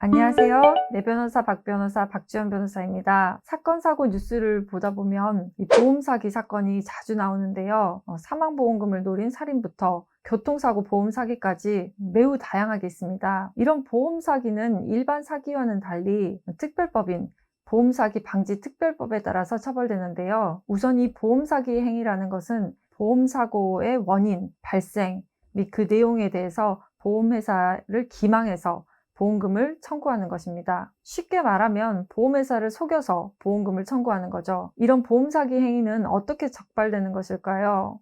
안녕하세요. 내 변호사 박 변호사 박지원 변호사입니다. 사건 사고 뉴스를 보다 보면 이 보험 사기 사건이 자주 나오는데요. 사망보험금을 노린 살인부터 교통사고 보험 사기까지 매우 다양하게 있습니다. 이런 보험 사기는 일반 사기와는 달리 특별법인 보험사기 방지 특별법에 따라서 처벌되는데요. 우선 이 보험 사기 행위라는 것은 보험 사고의 원인, 발생 및 그 내용에 대해서 보험회사를 기망해서 보험금을 청구하는 것입니다. 쉽게 말하면 보험회사를 속여서 보험금을 청구하는 거죠. 이런 보험 사기 행위는 어떻게 적발되는 것일까요?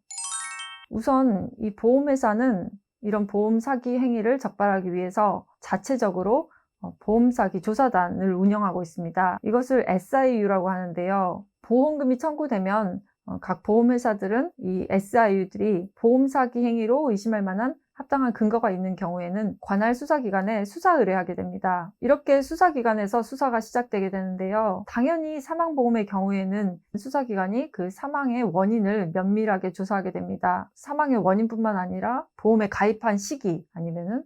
우선 이 보험회사는 이런 보험 사기 행위를 적발하기 위해서 자체적으로 보험 사기 조사단을 운영하고 있습니다. 이것을 SIU라고 하는데요. 보험금이 청구되면 각 보험회사들은 이 SIU들이 보험 사기 행위로 의심할 만한 합당한 근거가 있는 경우에는 관할 수사기관에 수사 의뢰하게 됩니다. 이렇게 수사기관에서 수사가 시작되게 되는데요. 당연히 사망보험의 경우에는 수사기관이 그 사망의 원인을 면밀하게 조사하게 됩니다. 사망의 원인뿐만 아니라 보험에 가입한 시기 아니면은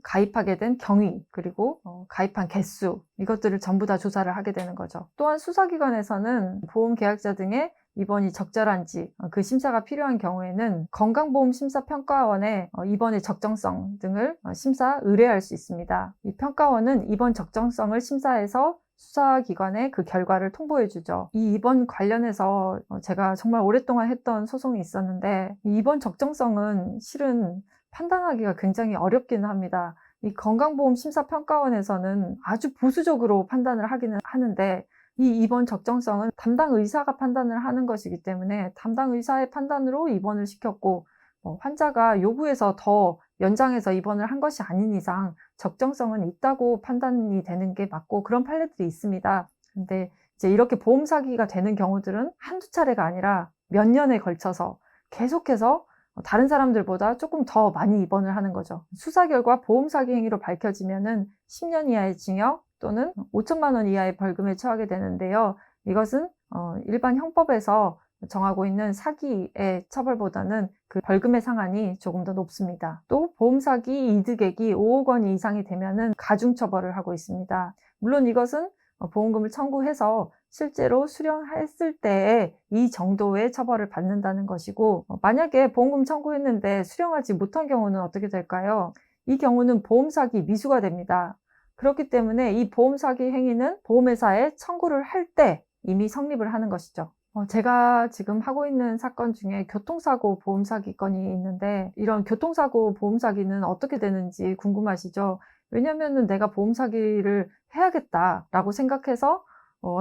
가입하게 된 경위 그리고 가입한 개수 이것들을 전부 다 조사를 하게 되는 거죠. 또한 수사기관에서는 보험 계약자 등의 입원이 적절한지 그 심사가 필요한 경우에는 건강보험심사평가원에 입원의 적정성 등을 심사 의뢰할 수 있습니다. 이 평가원은 입원 적정성을 심사해서 수사기관에 그 결과를 통보해 주죠. 이 입원 관련해서 제가 정말 오랫동안 했던 소송이 있었는데 이 입원 적정성은 실은 판단하기가 굉장히 어렵긴 합니다. 이 건강보험심사평가원에서는 아주 보수적으로 판단을 하기는 하는데 이 입원 적정성은 담당 의사가 판단을 하는 것이기 때문에 담당 의사의 판단으로 입원을 시켰고 환자가 요구해서 더 연장해서 입원을 한 것이 아닌 이상 적정성은 있다고 판단이 되는 게 맞고 그런 판례들이 있습니다. 근데 이제 이렇게 보험 사기가 되는 경우들은 한두 차례가 아니라 몇 년에 걸쳐서 계속해서 다른 사람들보다 조금 더 많이 입원을 하는 거죠. 수사 결과 보험 사기 행위로 밝혀지면은 10년 이하의 징역 또는 5천만 원 이하의 벌금에 처하게 되는데요. 이것은 일반 형법에서 정하고 있는 사기의 처벌보다는 그 벌금의 상한이 조금 더 높습니다. 또 보험 사기 이득액이 5억 원 이상이 되면은 가중처벌을 하고 있습니다. 물론 이것은 보험금을 청구해서 실제로 수령했을 때에 이 정도의 처벌을 받는다는 것이고 만약에 보험금 청구했는데 수령하지 못한 경우는 어떻게 될까요? 이 경우는 보험 사기 미수가 됩니다. 그렇기 때문에 이 보험 사기 행위는 보험회사에 청구를 할 때 이미 성립을 하는 것이죠. 제가 지금 하고 있는 사건 중에 교통사고 보험 사기 건이 있는데 이런 교통사고 보험 사기는 어떻게 되는지 궁금하시죠? 왜냐면은 내가 보험 사기를 해야겠다라고 생각해서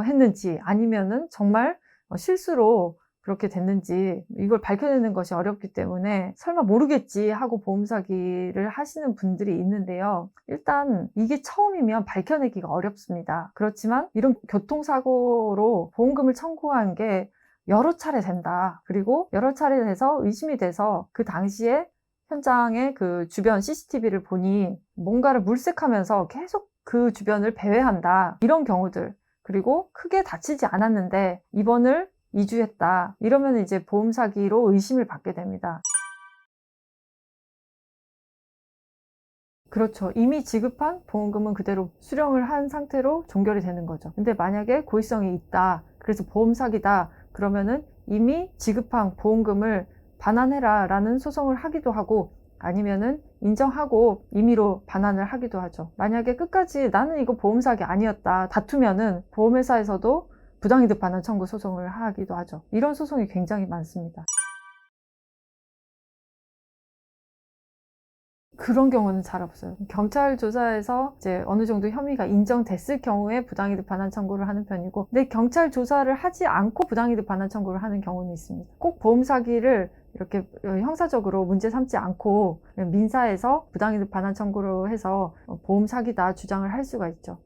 했는지 아니면은 정말 실수로 그렇게 됐는지 이걸 밝혀내는 것이 어렵기 때문에 설마 모르겠지 하고 보험 사기를 하시는 분들이 있는데요. 일단 이게 처음이면 밝혀내기가 어렵습니다. 그렇지만 이런 교통사고로 보험금을 청구한 게 여러 차례 된다. 그리고 여러 차례 돼서 의심이 돼서 그 당시에 현장의 그 주변 CCTV를 보니 뭔가를 물색하면서 계속 그 주변을 배회한다. 이런 경우들. 그리고 크게 다치지 않았는데 입원을 2주 했다. 이러면 이제 보험 사기로 의심을 받게 됩니다. 그렇죠. 이미 지급한 보험금은 그대로 수령을 한 상태로 종결이 되는 거죠. 근데 만약에 고의성이 있다. 그래서 보험 사기다. 그러면은 이미 지급한 보험금을 반환해라 라는 소송을 하기도 하고 아니면은 인정하고 임의로 반환을 하기도 하죠. 만약에 끝까지 나는 이거 보험 사기 아니었다. 다투면은 보험회사에서도 부당이득 반환 청구 소송을 하기도 하죠. 이런 소송이 굉장히 많습니다. 그런 경우는 잘 없어요. 경찰 조사에서 이제 어느 정도 혐의가 인정됐을 경우에 부당이득 반환 청구를 하는 편이고, 근데 경찰 조사를 하지 않고 부당이득 반환 청구를 하는 경우는 있습니다. 꼭 보험 사기를 이렇게 형사적으로 문제 삼지 않고 민사에서 부당이득 반환 청구로 해서 보험 사기다 주장을 할 수가 있죠.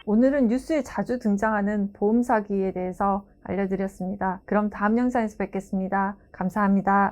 오늘은 뉴스에 자주 등장하는 보험 사기에 대해서 알려드렸습니다. 그럼 다음 영상에서 뵙겠습니다. 감사합니다.